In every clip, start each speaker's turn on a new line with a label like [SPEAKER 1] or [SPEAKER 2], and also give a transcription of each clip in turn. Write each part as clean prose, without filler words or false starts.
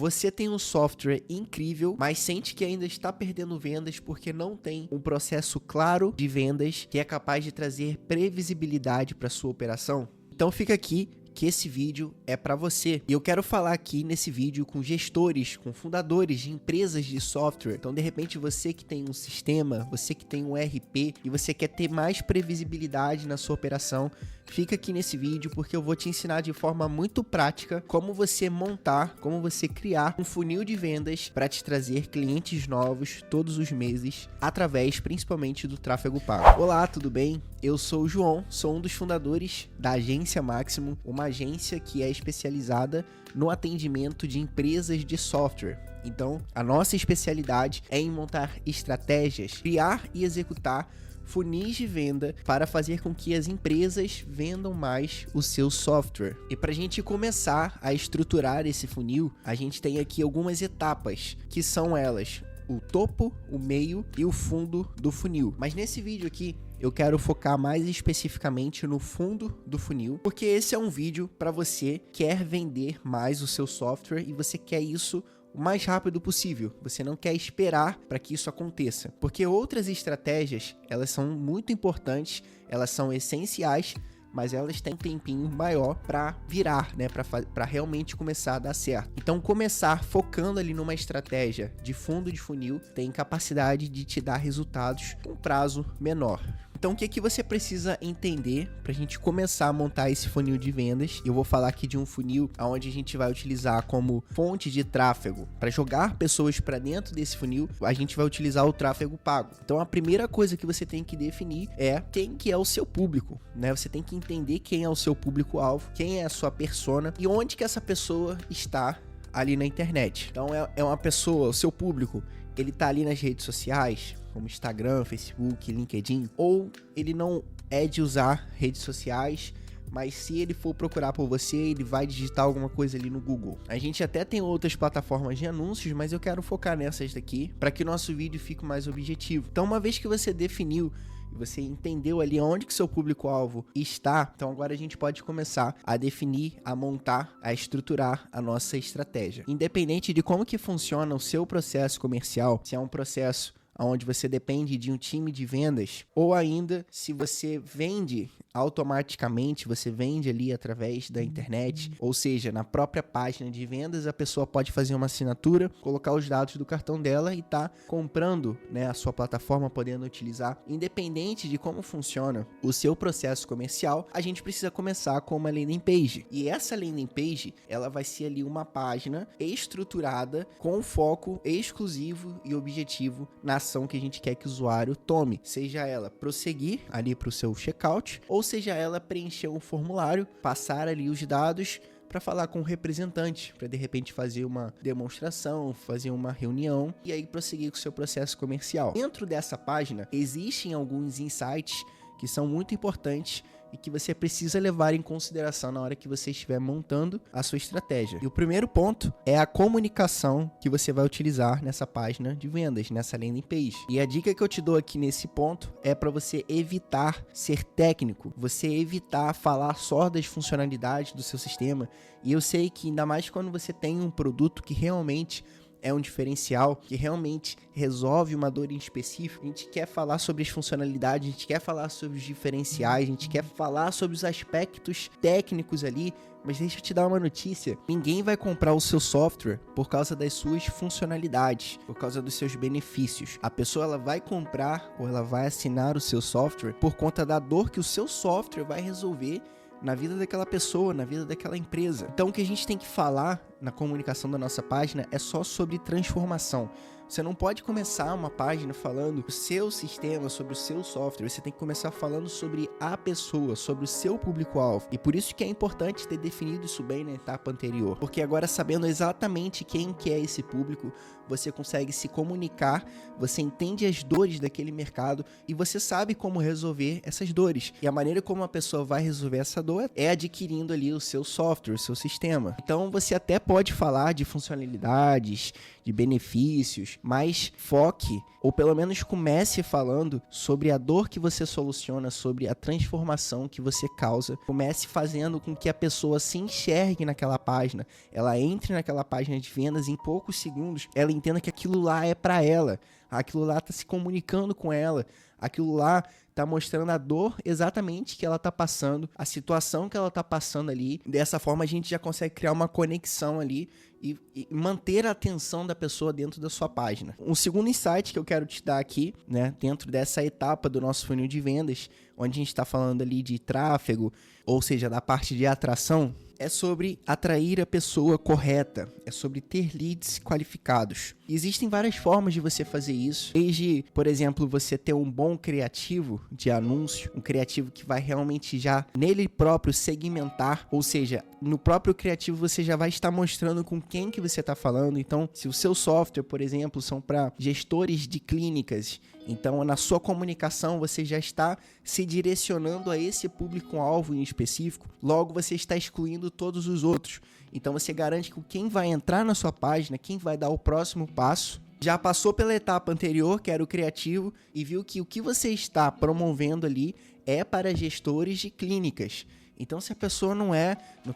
[SPEAKER 1] Você tem um software incrível, mas sente que ainda está perdendo vendas porque não tem um processo claro de vendas que é capaz de trazer previsibilidade para sua operação? Então fica aqui que esse vídeo é para você. E eu quero falar aqui nesse vídeo com gestores, com fundadores de empresas de software. Então, de repente, você que tem um sistema, você que tem um ERP e você quer ter mais previsibilidade na sua operação, fica aqui nesse vídeo porque eu vou te ensinar de forma muito prática como você montar, como você criar um funil de vendas para te trazer clientes novos todos os meses, através principalmente do tráfego pago. Olá, tudo bem? Eu sou o João, sou um dos fundadores da Agência Máximo, uma agência que é especializada no atendimento de empresas de software. Então, a nossa especialidade é em montar estratégias, criar e executar funis de venda para fazer com que as empresas vendam mais o seu software. E para a gente começar a estruturar esse funil, a gente tem aqui algumas etapas, que são elas: o topo, o meio e o fundo do funil. Mas nesse vídeo aqui, eu quero focar mais especificamente no fundo do funil, porque esse é um vídeo para você que quer vender mais o seu software e você quer isso o mais rápido possível. Você não quer esperar para que isso aconteça, porque outras estratégias, elas são muito importantes, elas são essenciais, mas elas têm um tempinho maior para virar, né, para realmente começar a dar certo. Então, começar focando ali numa estratégia de fundo de funil tem capacidade de te dar resultados com prazo menor. Então, o que você precisa entender para a gente começar a montar esse funil de vendas? Eu vou falar aqui de um funil onde a gente vai utilizar como fonte de tráfego. Para jogar pessoas para dentro desse funil, a gente vai utilizar o tráfego pago. Então, a primeira coisa que você tem que definir é quem que é o seu público, né? Você tem que entender quem é o seu público-alvo, quem é a sua persona e onde que essa pessoa está ali na internet. Então, é uma pessoa, o seu público, ele tá ali nas redes sociais, como Instagram, Facebook, LinkedIn, ou ele não é de usar redes sociais, mas se ele for procurar por você, ele vai digitar alguma coisa ali no Google. A gente até tem outras plataformas de anúncios, mas eu quero focar nessas daqui para que o nosso vídeo fique mais objetivo. Então, uma vez que você definiu e você entendeu ali onde que seu público-alvo está, então agora a gente pode começar a definir, a montar, a estruturar a nossa estratégia. Independente de como que funciona o seu processo comercial, se é um processo onde você depende de um time de vendas, ou ainda se você vende automaticamente, você vende ali através da internet, ou seja, na própria página de vendas, a pessoa pode fazer uma assinatura, colocar os dados do cartão dela e tá comprando, né, a sua plataforma, podendo utilizar. Independente de como funciona o seu processo comercial, a gente precisa começar com uma landing page. E essa landing page, ela vai ser ali uma página estruturada com foco exclusivo e objetivo na ação que a gente quer que o usuário tome, seja ela prosseguir ali para o seu checkout, ou seja ela preencher um formulário, passar ali os dados para falar com o representante, para de repente fazer uma demonstração, fazer uma reunião e aí prosseguir com o seu processo comercial. Dentro dessa página existem alguns insights que são muito importantes e que você precisa levar em consideração na hora que você estiver montando a sua estratégia. E o primeiro ponto é a comunicação que você vai utilizar nessa página de vendas, nessa landing page. E a dica que eu te dou aqui nesse ponto é para você evitar ser técnico, você evitar falar só das funcionalidades do seu sistema. E eu sei que ainda mais quando você tem um produto que realmente é um diferencial, que realmente resolve uma dor em específico, a gente quer falar sobre as funcionalidades, a gente quer falar sobre os diferenciais, a gente quer falar sobre os aspectos técnicos ali, mas deixa eu te dar uma notícia, ninguém vai comprar o seu software por causa das suas funcionalidades, por causa dos seus benefícios. A pessoa ela vai comprar ou ela vai assinar o seu software por conta da dor que o seu software vai resolver na vida daquela pessoa, na vida daquela empresa. Então o que a gente tem que falar na comunicação da nossa página é só sobre transformação. Você não pode começar uma página falando do seu sistema, sobre o seu software. Você tem que começar falando sobre a pessoa, sobre o seu público-alvo. E por isso que é importante ter definido isso bem na etapa anterior. Porque agora, sabendo exatamente quem que é esse público, você consegue se comunicar, você entende as dores daquele mercado e você sabe como resolver essas dores. E a maneira como a pessoa vai resolver essa dor é adquirindo ali o seu software, o seu sistema. Então você até pode falar de funcionalidades, de benefícios, segundos, mas foque, ou pelo menos comece falando sobre a dor que você soluciona, sobre a transformação que você causa. Comece fazendo com que a pessoa se enxergue naquela página, ela entre naquela página de vendas, em poucos segundos ela entenda que aquilo lá é para ela, aquilo lá está se comunicando com ela, aquilo lá tá mostrando a dor exatamente que ela tá passando, a situação que ela tá passando ali. Dessa forma a gente já consegue criar uma conexão ali e manter a atenção da pessoa dentro da sua página. Um segundo insight que eu quero te dar aqui, né, dentro dessa etapa do nosso funil de vendas, onde a gente está falando ali de tráfego, ou seja, da parte de atração, é sobre atrair a pessoa correta, é sobre ter leads qualificados. E existem várias formas de você fazer isso, desde, por exemplo, você ter um bom criativo de anúncio, um criativo que vai realmente já nele próprio segmentar, ou seja, no próprio criativo você já vai estar mostrando com quem que você está falando. Então, se o seu software, por exemplo, são para gestores de clínicas, então na sua comunicação você já está se direcionando a esse público-alvo em específico, logo você está excluindo todos os outros. Então você garante que quem vai entrar na sua página, quem vai dar o próximo passo, já passou pela etapa anterior, que era o criativo, e viu que o que você está promovendo ali é para gestores de clínicas. Então, se a pessoa não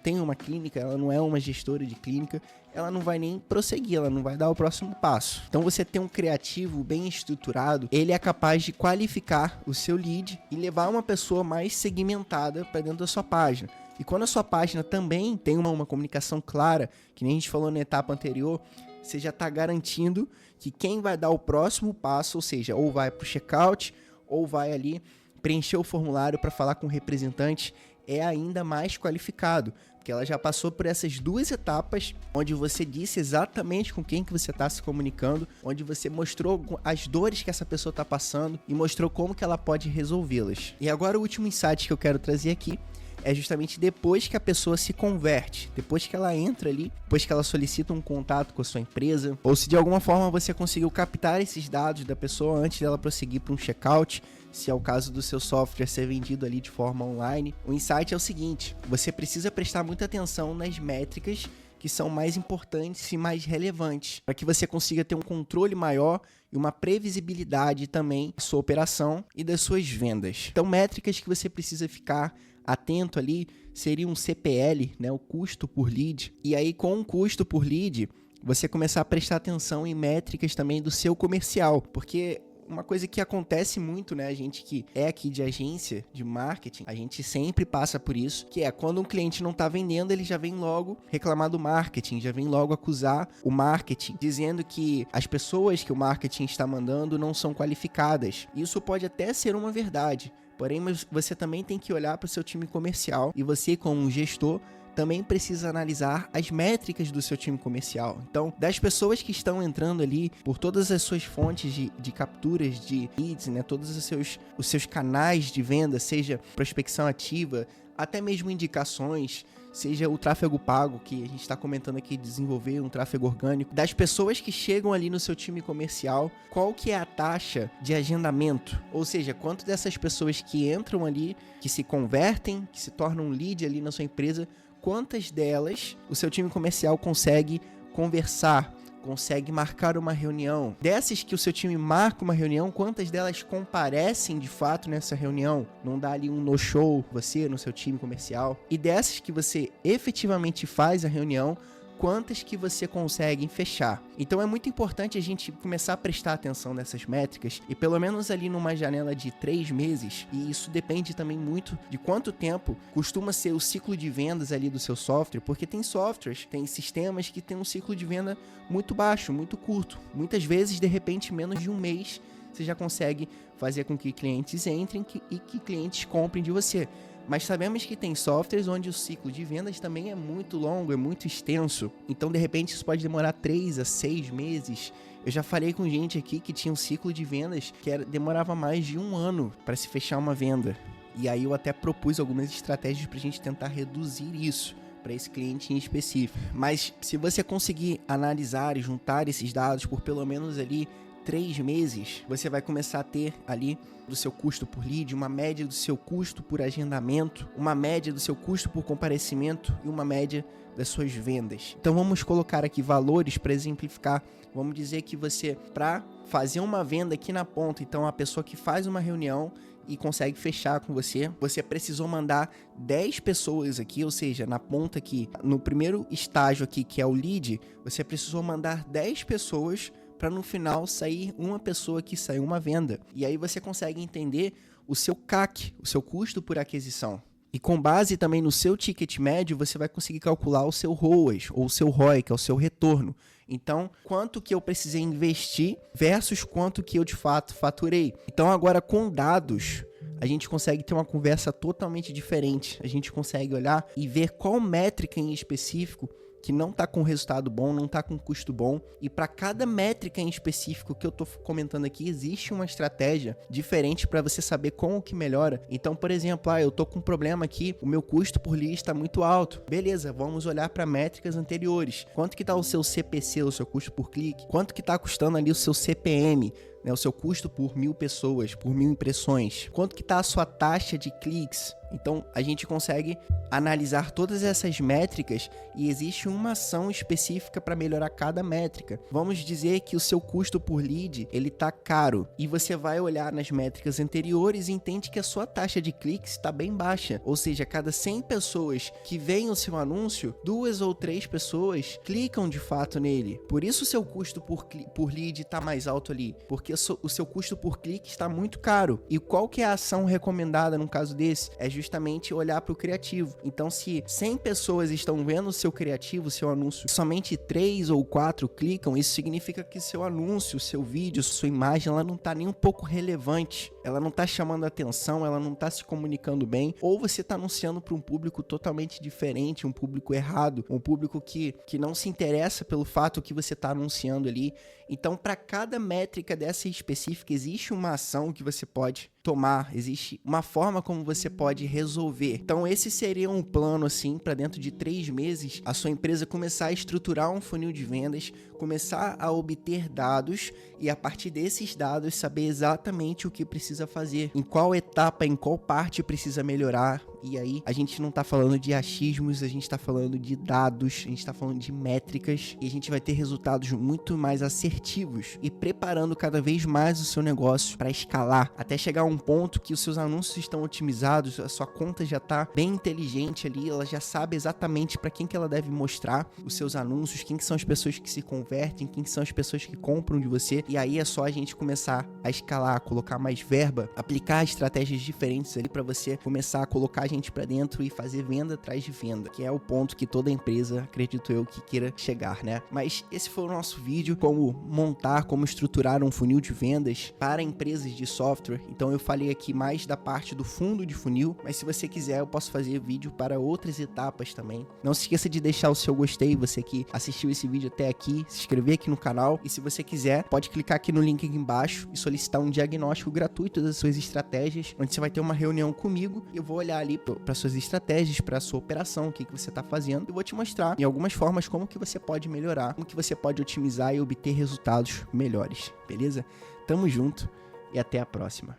[SPEAKER 1] tem uma clínica, ela não é uma gestora de clínica, ela não vai nem prosseguir, ela não vai dar o próximo passo. Então, você ter um criativo bem estruturado, ele é capaz de qualificar o seu lead e levar uma pessoa mais segmentada para dentro da sua página. E quando a sua página também tem uma comunicação clara, que nem a gente falou na etapa anterior, você já está garantindo que quem vai dar o próximo passo, ou seja, ou vai para o checkout, ou vai ali preencher o formulário para falar com o representante, é ainda mais qualificado, porque ela já passou por essas duas etapas, onde você disse exatamente com quem que você está se comunicando, onde você mostrou as dores que essa pessoa está passando e mostrou como que ela pode resolvê-las. E agora o último insight que eu quero trazer aqui é justamente depois que a pessoa se converte, depois que ela entra ali, depois que ela solicita um contato com a sua empresa, ou se de alguma forma você conseguiu captar esses dados da pessoa antes dela prosseguir para um checkout, se é o caso do seu software ser vendido ali de forma online. O insight é o seguinte: você precisa prestar muita atenção nas métricas que são mais importantes e mais relevantes, para que você consiga ter um controle maior e uma previsibilidade também da sua operação e das suas vendas. Então, métricas que você precisa ficar atento ali seria um CPL, né, o custo por lead. E aí, com o custo por lead, você começar a prestar atenção em métricas também do seu comercial, porque uma coisa que acontece muito, né, a gente que é aqui de agência de marketing, a gente sempre passa por isso, que é quando um cliente não tá vendendo, ele já vem logo reclamar do marketing, já vem logo acusar o marketing, dizendo que as pessoas que o marketing está mandando não são qualificadas. Isso pode até ser uma verdade, porém você também tem que olhar para o seu time comercial e você, como um gestor, também precisa analisar as métricas do seu time comercial. Então, das pessoas que estão entrando ali, por todas as suas fontes de capturas de leads, né, todos os seus canais de venda, seja prospecção ativa, até mesmo indicações, seja o tráfego pago, que a gente está comentando aqui, desenvolver um tráfego orgânico, das pessoas que chegam ali no seu time comercial, qual que é a taxa de agendamento? Ou seja, quanto dessas pessoas que entram ali, que se convertem, que se tornam um lead ali na sua empresa, quantas delas o seu time comercial consegue conversar, consegue marcar uma reunião? Dessas que o seu time marca uma reunião, quantas delas comparecem de fato nessa reunião? Não dá ali um no-show você no seu time comercial? E dessas que você efetivamente faz a reunião, quantas que você consegue fechar? Então é muito importante a gente começar a prestar atenção nessas métricas e pelo menos ali numa janela de 3 meses, e isso depende também muito de quanto tempo costuma ser o ciclo de vendas ali do seu software, porque tem softwares, tem sistemas que tem um ciclo de venda muito baixo, muito curto. Muitas vezes, de repente, menos de um mês, você já consegue fazer com que clientes entrem e que clientes comprem de você. Mas sabemos que tem softwares onde o ciclo de vendas também é muito longo, é muito extenso. Então, de repente, isso pode demorar 3 a 6 meses. Eu já falei com gente aqui que tinha um ciclo de vendas que demorava mais de 1 ano para se fechar uma venda. E aí eu até propus algumas estratégias para a gente tentar reduzir isso para esse cliente em específico. Mas se você conseguir analisar e juntar esses dados por pelo menos ali 3 meses, você vai começar a ter ali do seu custo por lead, uma média do seu custo por agendamento, uma média do seu custo por comparecimento e uma média das suas vendas. Então vamos colocar aqui valores para exemplificar. Vamos dizer que você, para fazer uma venda aqui na ponta, então a pessoa que faz uma reunião e consegue fechar com você, você precisou mandar 10 pessoas aqui, ou seja, na ponta aqui, no primeiro estágio aqui, que é o lead, você precisou mandar 10 pessoas para no final sair uma pessoa que saiu uma venda. E aí você consegue entender o seu CAC, o seu custo por aquisição. E com base também no seu ticket médio, você vai conseguir calcular o seu ROAS, ou o seu ROI, que é o seu retorno. Então, quanto que eu precisei investir versus quanto que eu de fato faturei. Então, agora com dados, a gente consegue ter uma conversa totalmente diferente. A gente consegue olhar e ver qual métrica em específico que não está com resultado bom, não está com custo bom. E para cada métrica em específico que eu estou comentando aqui, existe uma estratégia diferente para você saber como que melhora. Então, por exemplo, eu estou com um problema aqui, o meu custo por lead está muito alto. Beleza, vamos olhar para métricas anteriores. Quanto que está o seu CPC, o seu custo por clique? Quanto que está custando ali o seu CPM? O seu custo por 1000 pessoas, por 1000 impressões, quanto que está a sua taxa de cliques. Então a gente consegue analisar todas essas métricas e existe uma ação específica para melhorar cada métrica. Vamos dizer que o seu custo por lead ele está caro e você vai olhar nas métricas anteriores e entende que a sua taxa de cliques está bem baixa, ou seja, a cada 100 pessoas que veem o seu anúncio, 2 ou 3 pessoas clicam de fato nele. Por isso o seu custo por lead está mais alto ali, porque o seu custo por clique está muito caro. E qual que é a ação recomendada num caso desse? É justamente olhar para o criativo. Então, se 100 pessoas estão vendo o seu criativo, o seu anúncio, somente 3 ou 4 clicam, isso significa que seu anúncio, seu vídeo, sua imagem, ela não está nem um pouco relevante. Ela não está chamando atenção, ela não está se comunicando bem, ou você está anunciando para um público totalmente diferente, um público errado, um público que não se interessa pelo fato que você está anunciando ali. Então, para cada métrica dessa específica, existe uma ação que você pode tomar, existe uma forma como você pode resolver. Então, esse seria um plano, assim, para dentro de 3 meses, a sua empresa começar a estruturar um funil de vendas, começar a obter dados e, a partir desses dados, saber exatamente o que precisa fazer, em qual etapa, em qual parte precisa melhorar. E aí, a gente não tá falando de achismos, a gente tá falando de dados, a gente tá falando de métricas, e a gente vai ter resultados muito mais assertivos e preparando cada vez mais o seu negócio para escalar, até chegar a um ponto que os seus anúncios estão otimizados, a sua conta já tá bem inteligente ali, ela já sabe exatamente para quem que ela deve mostrar os seus anúncios, quem que são as pessoas que se convertem, quem que são as pessoas que compram de você, e aí é só a gente começar a escalar, colocar mais verba, aplicar estratégias diferentes ali para você começar a colocar gente para dentro e fazer venda atrás de venda, que é o ponto que toda empresa, acredito eu, que queira chegar, né? Mas esse foi o nosso vídeo, como montar, como estruturar um funil de vendas para empresas de software. Então eu falei aqui mais da parte do fundo de funil, mas se você quiser eu posso fazer vídeo para outras etapas também. Não se esqueça de deixar o seu gostei, você que assistiu esse vídeo até aqui, se inscrever aqui no canal, e se você quiser, pode clicar aqui no link aqui embaixo e solicitar um diagnóstico gratuito das suas estratégias, onde você vai ter uma reunião comigo e eu vou olhar ali para suas estratégias, para sua operação, o que você está fazendo. Eu vou te mostrar em algumas formas como que você pode melhorar, como que você pode otimizar e obter resultados melhores, beleza? Tamo junto e até a próxima.